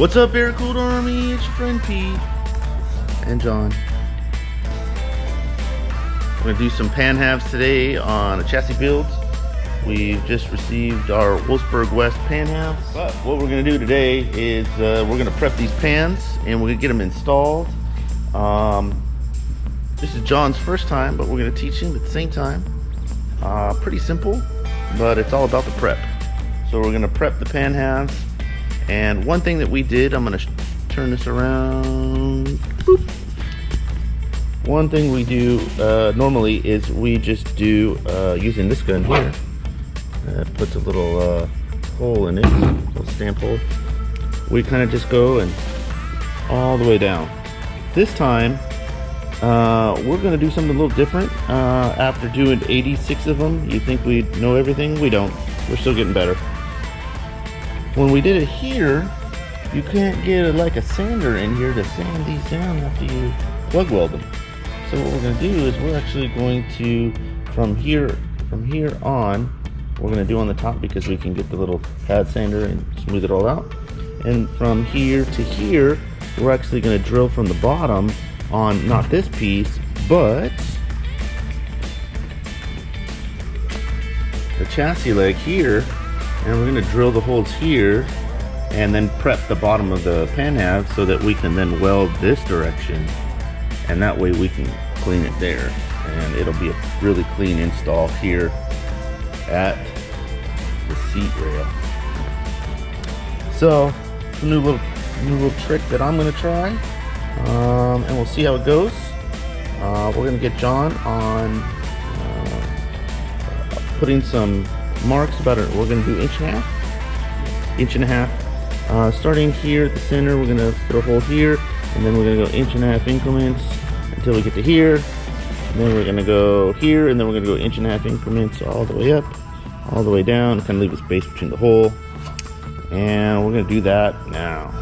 What's up, Airkewld Army? It's your friend Pete and John. We're gonna do some pan halves today on a chassis build. We've just received our Wolfsburg West pan halves. But what we're gonna do today is we're gonna prep these pans and we're gonna get them installed. This is John's first time, but we're gonna teach him at the same time. Pretty simple, but it's all about the prep. So we're gonna prep the pan halves. And one thing that we did, I'm gonna turn this around. Boop. One thing we do normally is we just do using this gun here. It puts a little hole in it, a little stamp hole. We kind of just go and all the way down. This time, we're gonna do something a little different. After doing 86 of them, you think we know everything? We don't. We're still getting better. When we did it here, you can't get like a sander in here to sand these down after you plug weld them. So what we're going to do is we're actually going to, from here on, we're going to do on the top because we can get the little pad sander and smooth it all out. And from here to here, we're actually going to drill from the bottom on not this piece, but the chassis leg here. And we're going to drill the holes here and then prep the bottom of the pan half so that we can then weld this direction, and that way we can clean it there and it'll be a really clean install here at the seat rail. So a new little trick that I'm going to try, and we'll see how it goes. We're going to get John on putting some marks about it. We're going to do inch and a half. Starting here at the center, we're going to put a hole here, and then we're going to go inch and a half increments until we get to here, and then we're going to go here, and then we're going to go inch and a half increments all the way up, all the way down, kind of leave a space between the hole, and we're going to do that now.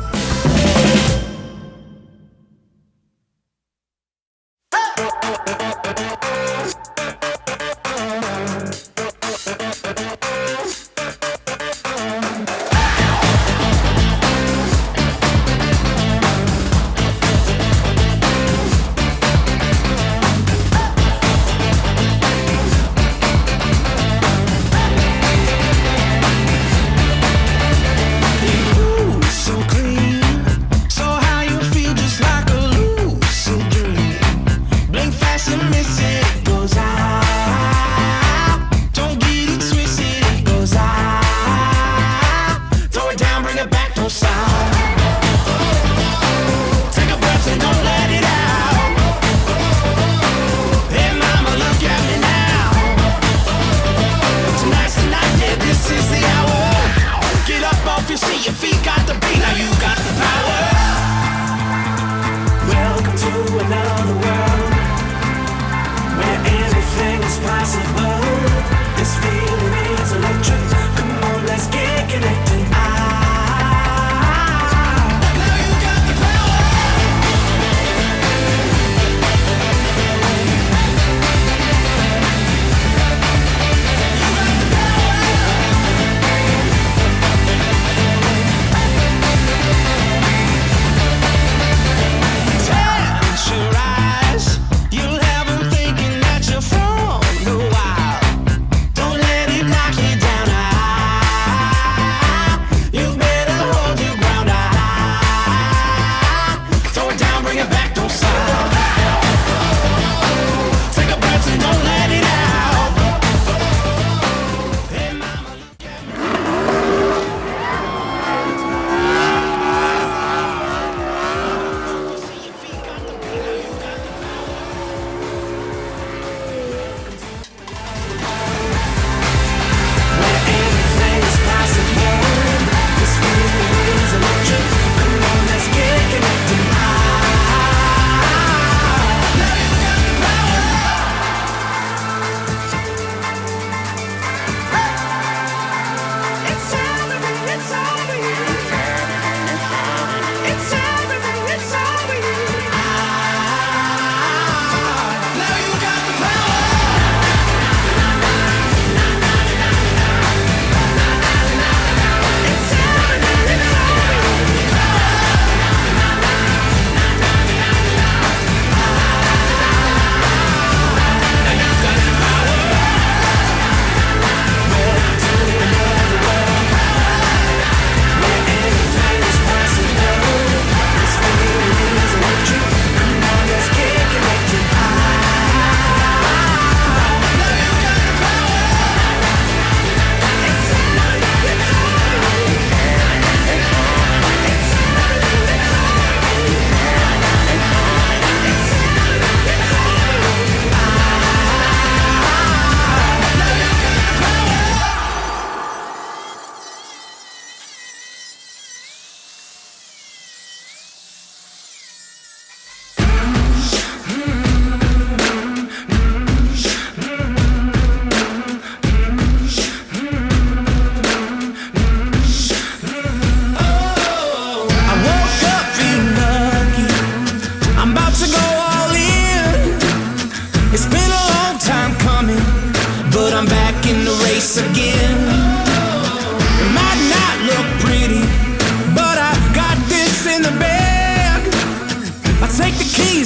So clean.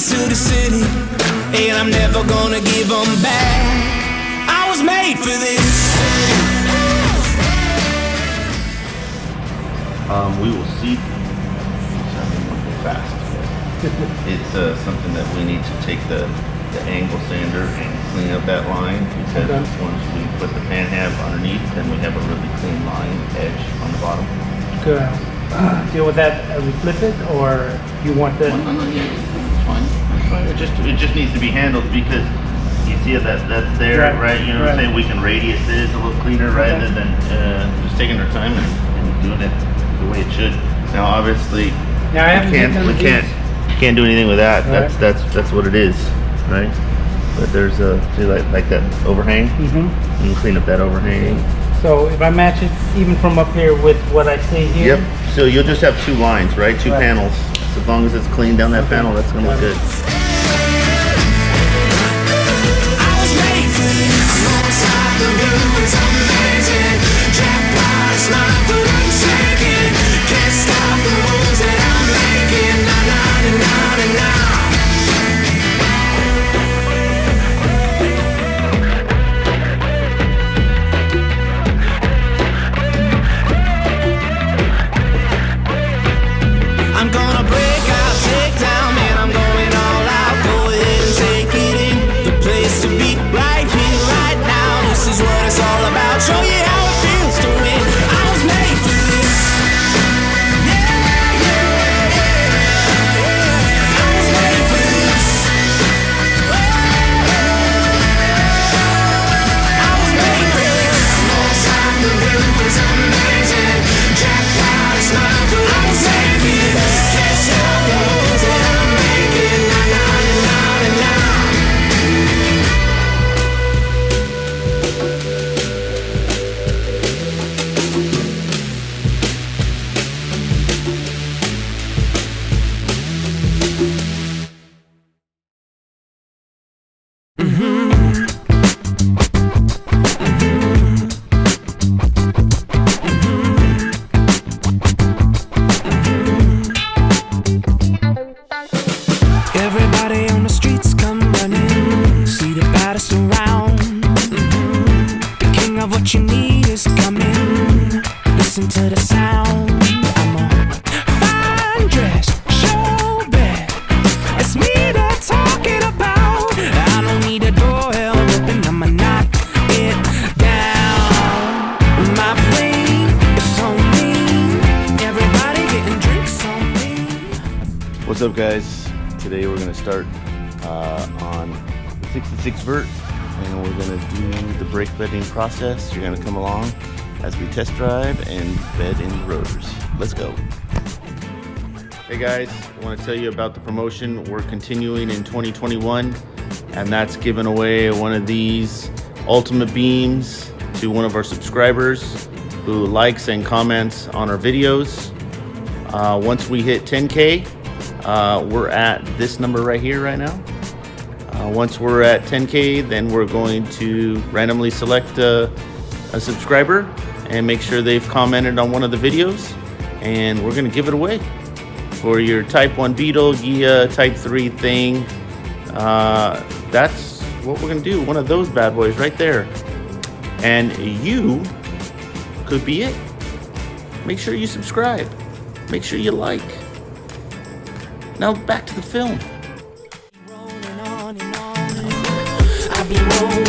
keys to the city, and I'm never gonna give them back. I was made for this. We will see. Fast. It's something that we need to take the angle sander and clean up that line, because once we put the pan half underneath, then we have a really clean line edge on the bottom. Good. Deal with that as we flip it, or you want the? No, it's fine. It's fine. It just needs to be handled, because you see that's there, right? You know what I'm saying? We can radius this a little cleaner rather than just taking our time and doing it the way it should. Now, obviously, we can't do anything with that. That's what it is, right? But there's see, like that overhang. You can clean up that overhang. So if I match it even from up here with what I see here. Yep. So you'll just have two lines, right? Two panels. So as long as it's clean down that panel, that's gonna look good. I'm gonna break out, take down, man, I'm going all out. Go ahead and take it in. The place to be, right here, right now. This is what it's all about. Show you how it feels to win. I was made for this. Yeah, yeah, yeah. I was made for this. I was made for this. More time to live was amazing. Jackpot is not good. I was made for this. Everybody on the streets come running, see the baddest around. The king of what you need is coming. Listen to the sound. I'm a fine dress, show bed. It's me they're talking about. I don't need a door held open, I'ma knock it down. My plane is so mean. Everybody getting drinks on me. What's up, guys? Today we're going to start on the 66 vert, and we're going to do the brake bedding process. You're going to come along as we test drive and bed in the rotors. Let's go. Hey guys, I want to tell you about the promotion we're continuing in 2021, and that's giving away one of these ultimate beams to one of our subscribers who likes and comments on our videos. Once we hit 10K, we're at this number right here right now. Once we're at 10K, then we're going to randomly select a subscriber and make sure they've commented on one of the videos, and we're going to give it away for your Type 1 Beetle, Gia, Type 3 thing. That's what we're going to do, one of those bad boys right there. And you could be it. Make sure you subscribe. Make sure you like. Now back to the film. I'll be rolling.